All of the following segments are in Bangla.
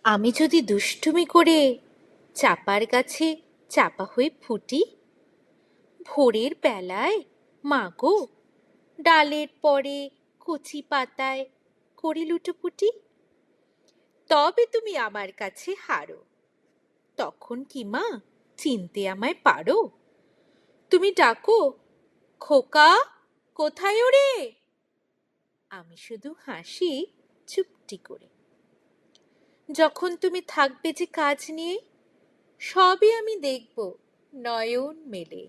আমি যদি দুষ্টুমি করে চাপার গাছে চাপা হয়ে ফুটি, ভোরের বেলায় মাগো ডালের পরে কচি পাতায় করি লুটোপুটি, তবে তুমি আমার কাছে হারো। তখন কি মা চিনতে আমায় পারো? তুমি ডাকো, খোকা কোথায় ওরে? আমি শুধু হাসি চুপটি করে। যখন তুমি থাকবে যে কাজ নিয়ে, সবই আমি দেখব নয়ন মেলে।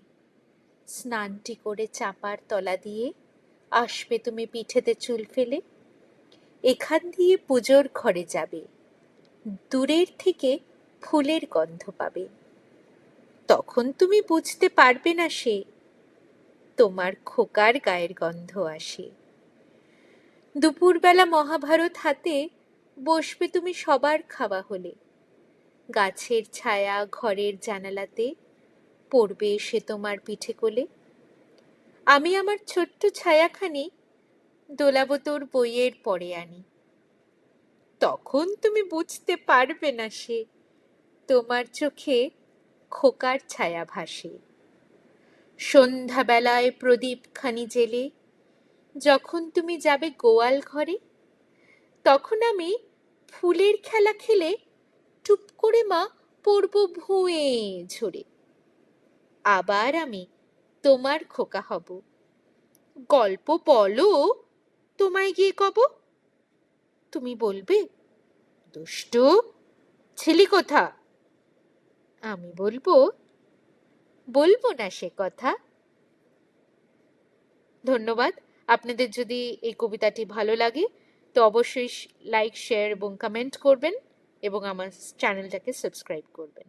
স্নানটি করে চাপার তলা দিয়ে আসবে তুমি পিঠেতে চুল ফেলে। এখান দিয়ে পুজোর ঘরে যাবে, দূরের থেকে ফুলের গন্ধ পাবে। তখন তুমি বুঝতে পারবে না সে তোমার খোকার গায়ের গন্ধ আসে। দুপুরবেলা মহাভারত হাতে বসবে তুমি সবার খাওয়া হলে। গাছের ছায়া ঘরের জানালাতে পড়বে এসে তোমার পিঠে কোলে। আমি আমার ছোট্ট ছায়াখানি দোলাবো তোর বইয়ের পরে আনি। তখন তুমি বুঝতে পারবে না সে তোমার চোখে খোকার ছায়া ভাসে। সন্ধ্যাবেলায় প্রদীপ খানি জেলে যখন তুমি যাবে গোয়াল ঘরে, তখন আমি ফুলের খেলা খেলে টুপ করে মা পড়ব ভুঁয়ে ঝরে। আবার আমি তোমার খোকা হব, গল্প বলো তোমায় গিয়ে কব। তুমি বলবে, দুষ্টু ছেলে কোথা? আমি বলবো, বলবো না সে কথা। ধন্যবাদ। আপনাদের যদি এই কবিতাটি ভালো লাগে তো অবশ্যই লাইক, শেয়ার এবং কমেন্ট করবেন এবং আমার চ্যানেলটাকে সাবস্ক্রাইব করবেন।